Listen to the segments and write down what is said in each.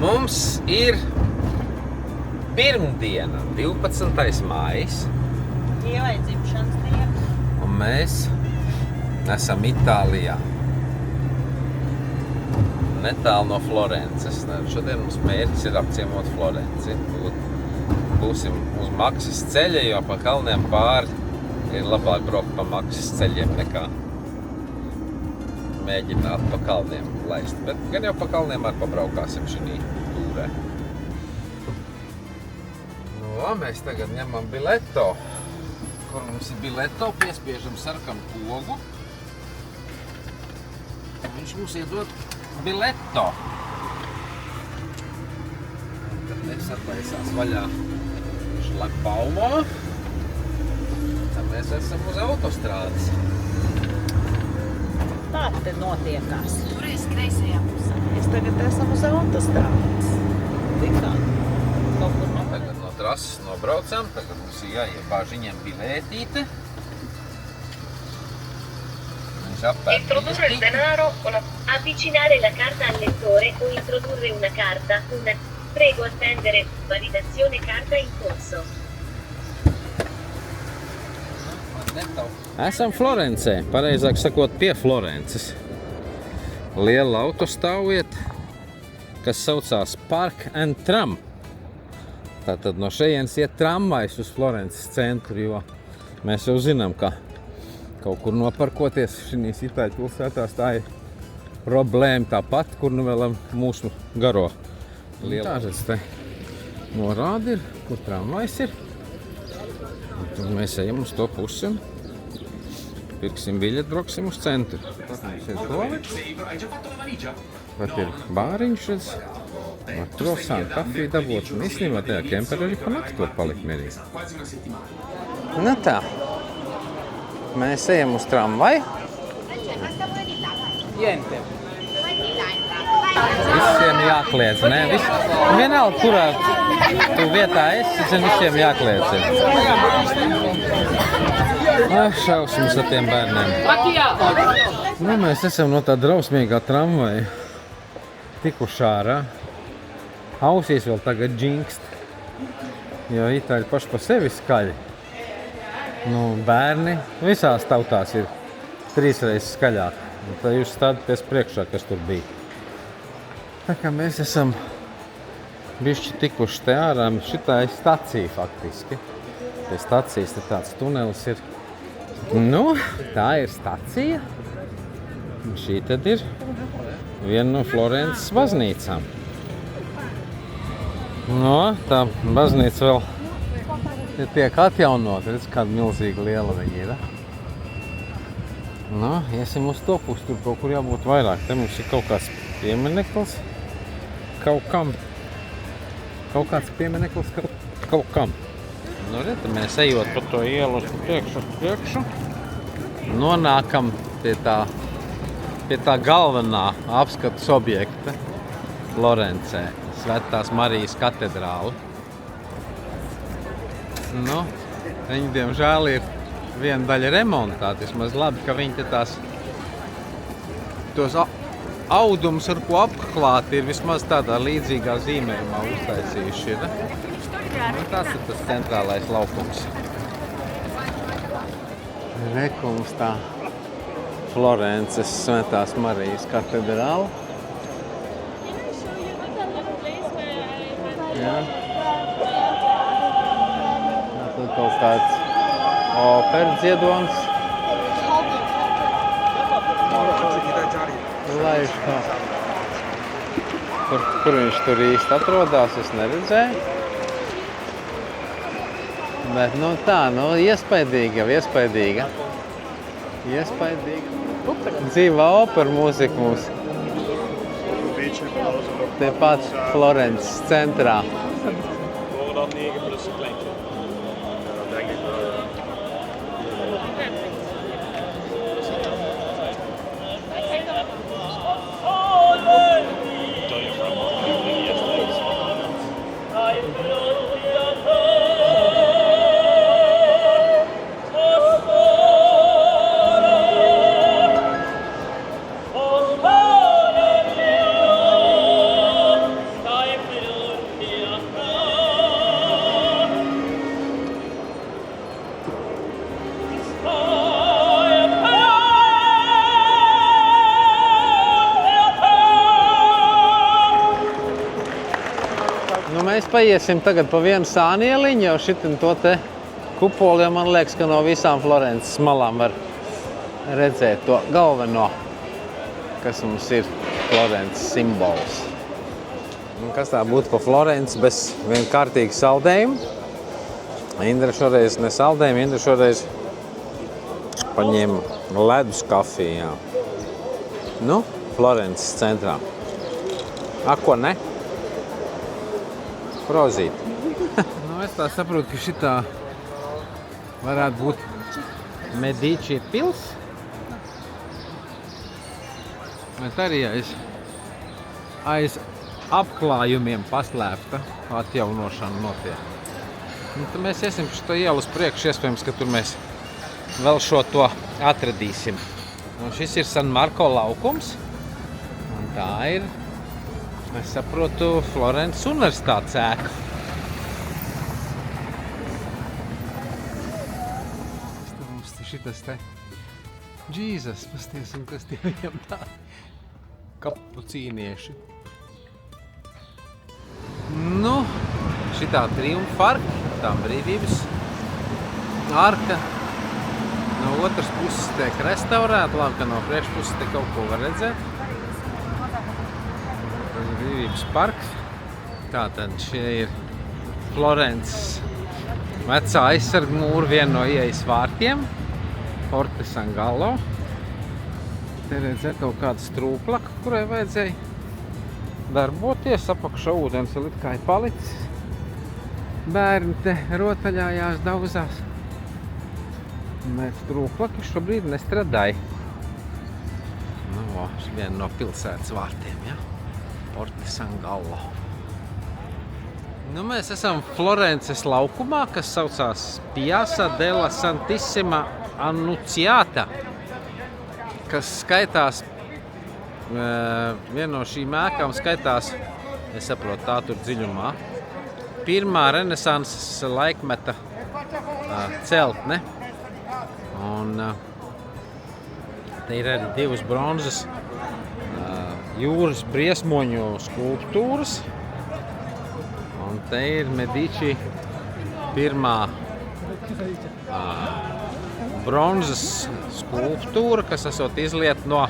Mums ir pirmdiena, 12. maijs. Ievai dzimšanas diena. Un mēs esam Itālijā. Netālu no Florences. Šodien mums mērķis ir apciemot Florenci. Būsim uz Maksas ceļa, jo pa kalniem pāri ir labāk braukt pa Maksas ceļiem nekā mēģināt pa kalniem laist. Bet gan jau pa kalniem arī pabraukāsim šī tūrē. Mēs tagad ņemam bileto. Kur mums ir bileto, piespiežam sarkanu pogu. Viņš mums iedod bileto. Tad mēs atlaisās vaļā šlagbaumo. Tad mēs esam uz autostrādes. Tā te notiekās. Turies kreisajā pusē. Mēs tagad esam uz autostrādes. Tikā. Kaut kur no... Tagad no trases nobraucam. Tagad mums ir jāiebāž viņiem bilētīte. Viņš appērk Introdurre il denaro o avvicinare la carta al lettore o introdurre una carta. Prego attendere. Validazione carta in corso. Esam Florencē, pareizāk sakot, pie Florences. Liela autostāvvieta, kas saucās Park and Tram. Tātad no šejienes iet tramvajs uz Florences centru, jo mēs jau zinām, ka kaut kur noparkoties šīs Itāļu pilsētās tā ir problēma tāpat, kur nu vēl mūsu garo. Tāžēc te norādi ir, kur tramvajs ir. Tad mēs ejam uz to pusi un pirksim biļeti, brauksim uz centru. Pat mums ir toalets, pat ir bāriņš, redz, ar krosānu kafiju dabūt. Un īstenībā tajā kemperī arī pa nakti var palikt mierīgi. Nu tā, mēs ejam uz tramvaju. Visiem jākliedz, ne? Vienalga, kurā tu vietā esi, visiem jākliedz. Šausmas ar tiem bērniem. Nu, mēs esam no tā drausmīgā tramvaja tikuši ārā. Ausīs vēl tagad džinkst, jo itāļi paši pa sevi skaļi. Nu, bērni visās tautās ir 3 reizes skaļāk. Un tad jūs stādaties priekšā, kas tur bija. Tā kā mēs esam bišķi tikuši te ārā, šitā ir stacija faktiski. Pie stacijas te tāds tunelis ir. Nu, tā ir stacija. Un šī tad ir viena no Florences baznīcām. Nu, tā baznīca vēl tiek atjaunot. Redz, kāda milzīga liela viņa ir. Nu, iesim uz to pusi, tur kaut kur jābūt vairāk. Te mums ir kaut kāds piemineklis kaut kam. Kaut kāds piemineklis kaut kam. Nu, redz, mēs ejot pa to ielu uz priekšu, nonākam pie tā galvenā apskates objekta Florencē, Svētās Marijas katedrāli. Nu, viņi, diemžēl, ir viena daļa remontēta. Vismaz labi, ka viņi te tos audumus, ar ko apklāti, ir vismaz tādā līdzīgā zīmējumā uztaisījuši. Nu, tas ir tas centrālais laukums. Rekums tā Florences Svētās Marijas katedrāla. Jā. Tad kaut kāds operas dziedonis. Laiž kā. Kur viņš tur īsti atrodās, es neredzēju. Bet, nu tā, iespaidīga. Dzīvā opera mūzika mums. Te pat Florences centrā. mēs paiesim tagad pa vienu sānieliņu, jau šitin to te kupoli, man liekas, ka no visām Florences malām var redzēt to galveno, kas mums ir Florences simbols. Un kas tā būtu pa Florenci bez vienkārtīgi saldējumu? Indra šoreiz ne saldējumu, Indra šoreiz paņēma ledus kafiju, jā. Nu, Florences centrā. Ko ne? Prozīt. Nu, es tā saprotu, ka šitā varētu būt Medici pils. Bet arī aiz apklājumiem paslēpta atjaunošana notiek. Un tad mēs iesim pa šo ielu uz priekšu, iespējams, ka tur mēs vēl šo to atradīsim. Un šis ir San Marko laukums. Un tā ir, es saprotu, Florences universitātes ēka. Mums šitas te Džīzas, pasties, un kas tie viņam tā kapucīnieši. Nu, šitā triumfa arka, tā brīvības arka. No otras puses tiek restaurēta, labi, ka no priekšpuses te kaut ko var redzēt. Tas ir brīvības parks. Tātad šie ir Florences vecā aizsargmūra, viena no ieejas vārtiem. Porte San Gallo. Te redzēt kaut kāda strūklaka, kurai vajadzēja darboties. Apakšā ūdens vēl it kā ir palicis. Bērni te rotaļājās daudzās. Bet strūklaki šobrīd nestrādāja. Nu, viena no pilsētas vārtiem, ja? Porte San Gallo. Nu, mēs esam Florences laukumā, kas saucās Piazza della Santissima Annunziata, kas skaitās, viena no šīm ēkām skaitās, es saprotu, tā tur dziļumā, pirmā renesanses laikmeta celtne. Un te ir arī divas bronzas jūras briesmoņu skulptūras. Un te ir Medici pirmā bronzas skulptūra, kas esot izlieta no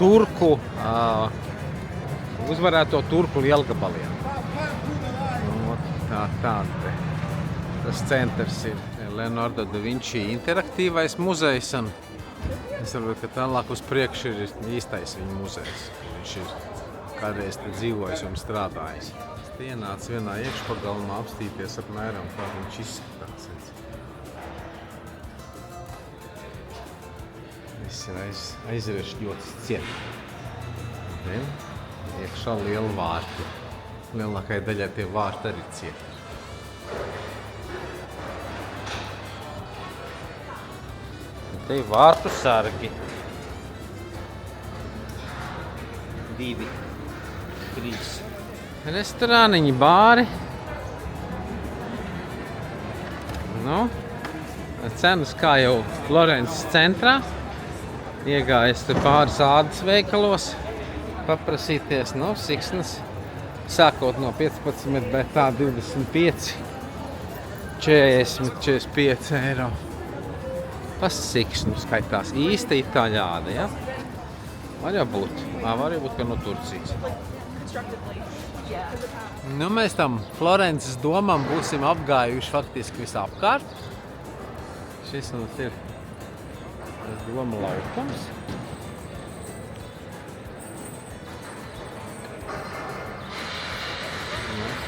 turku, uzvarēto turku lielgabaliem. Tāda tas centrs ir Leonardo da Vinci interaktīvais muzejs, un es saprotu, ka tālāk uz priekšu ir īstais viņa muzejs. Viņš ir kādreiz te dzīvojis un strādājis. Es te ienācu vienā iekšpagalmā apstīties apmēram, kā viņš izskatās. Viss ir aizrešļots ciet. Te iekšā liela vārti. Lielākai daļai tie vārti arī ciet. Te ir vārtu sargi. 2, 3. Restorāniņi, bāri. Nu, cenas kā jau Florences centrā. Iegājis te pāris ādas veikalos. Paprasīties, nu, siksnas. Sākot no 15, bet tā 25, 40, 45 eiro. Siksnu skaitās. Īsta itāļāda, ja? Var jau būt. Var jau būt, ka no Turcijas. Nu, mēs tam Florences domam būsim apgājuši faktiski visā apkārt. Šis mums ir tas doma laukums.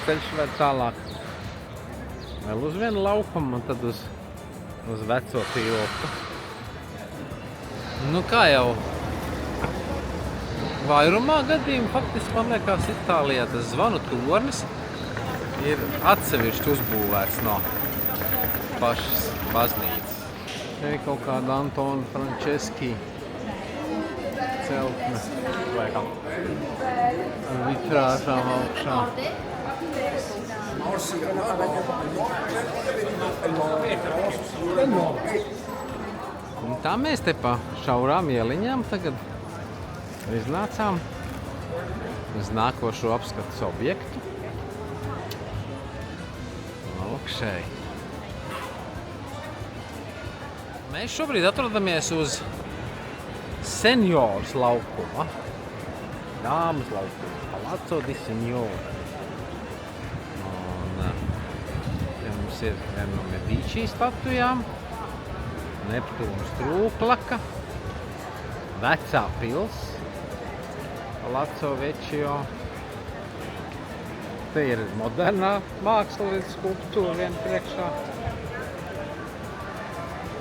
Ceļš vēl tālāk. Vēl uz vienu laukumu un tad uz veco Piopu. Nu, kā jau vairumā gadījumu, faktiski, man liekas, Itālijā tas zvanu tornis ir atsevišķi uzbūvēts no pašas baznīcas. Te ir kaut kāda Antona Franceski celtne ar vitrāžām augšā. Un tā mēs te pa šaurām ieliņām tagad iznācām uz nākošo apskates objektu. apakšēji. Mēs šobrīd atrodamies uz senioras laukuma. Dāmas laukuma. Palazzo di Signore. Un ja mums ir viena no Medici statujām. Neptūna Strūklaka. Vecā pils. Palazzo Vecchio. Te ir modernā māksla skulptūra vien priekšā.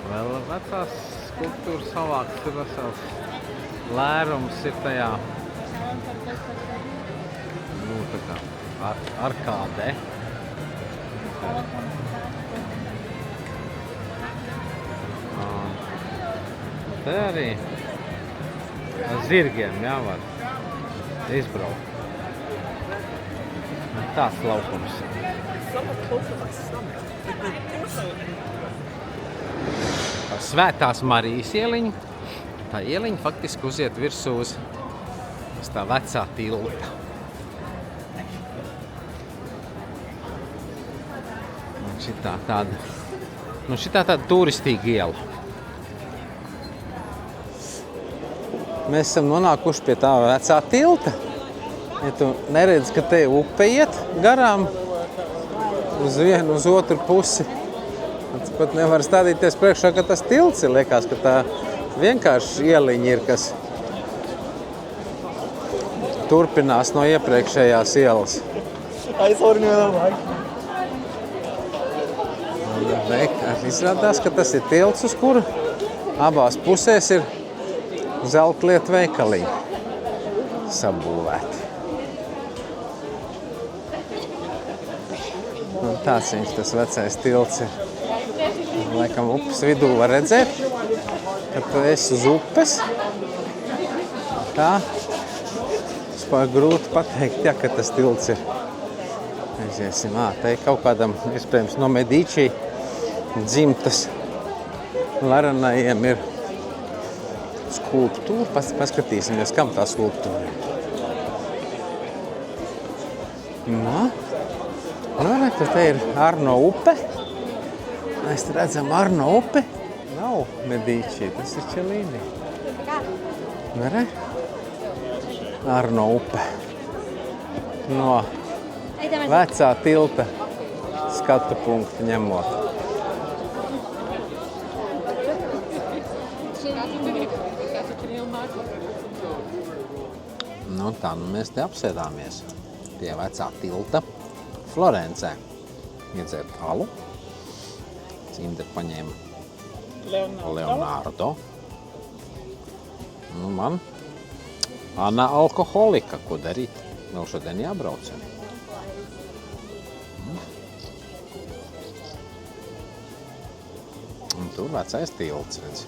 Vēl vecās skulptūras savāks ir vesels lērums ir tajā, tā kā arkādē. Te arī ar zirgiem jāvar izbraukt. Tāds laukums. Svētās Marijas ieliņa. Tā ieliņa faktiski uziet virsū uz tā vecā tilta. Un šitā tāda turistīga iela. Mēs esam nonākuši pie tā vecā tilta. Ja tu neredzi, ka te upe iet garām uz vienu, uz otru pusi, tad pat nevar stādīties priekšā, ka tas tilts ir. Liekas, ka tā vienkārši ieliņa ir, kas turpinās no iepriekšējās ielas. Izrādās, ka tas ir tilts, uz kuru abās pusēs ir zeltlietu veikaliņi sabūvēti. Un tāds viņš, tas vecais tilts ir. Laikam upes vidū var redzēt, ka tu esi uz upes. Tā, vispār grūti pateikt, ja, ka tas tilts ir. Aiziesim, te kaut kādam, iespējams, no Medici dzimtas laranajiem ir skulptūra. Paskatīsimies, kam tā skulptūra ir. Nu, te ir Arno upe. Mēs te redzam Arno upe. Nav Medici, tas ir Čelīni. Nere? Arno upe. No vecā tilta skatu punktu ņemot. Nu tā, mēs te apsēdāmies pie vecā tilta Florencē. Iedzērt alu. Cimde paņēma Leonardo. Nu, man Anna alkoholika, ko darīt? Vēl šodien jābraucam. Un tur vecais tilts, redz.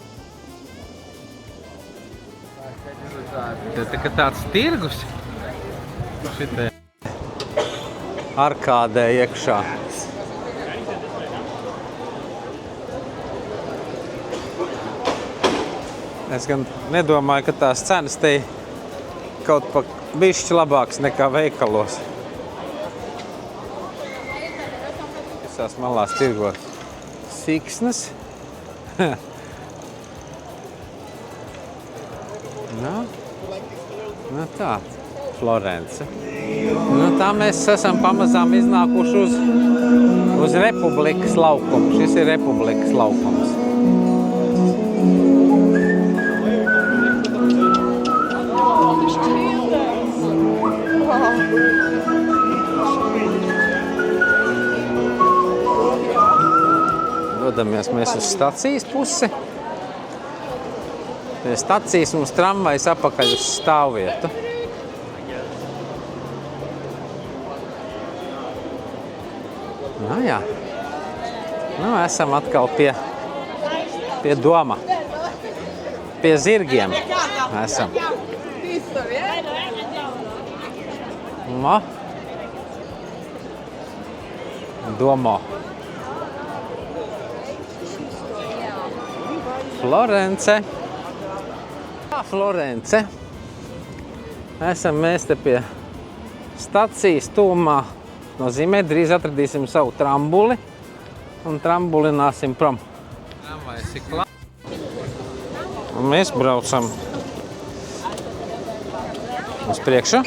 Tā kā tāds tirgus. Šitie arkādē iekšā. Es gan nedomāju, ka tās cenas te kaut pa bišķi labāks nekā veikalos. Visās malās tirgot siksnas. Nu tā, Florence. Nu tā mēs esam pamazām iznākuši uz Republikas laukumu. Šis ir Republikas laukums. Dodamies mēs uz stacijas pusi. Pie stacijas mums tramvajs apakaļ uz stāvvietu. Nu jā. Nu, esam atkal pie doma. Pie zirgiem esam. No. Domo. Florence. Florence. Esam mēs te pie stacijas tūmā. Nozīmē, drīz atradīsim savu trambuli. un trambulināsim prom. Tramvajs ir klāt. Un mēs braucam uz priekšu.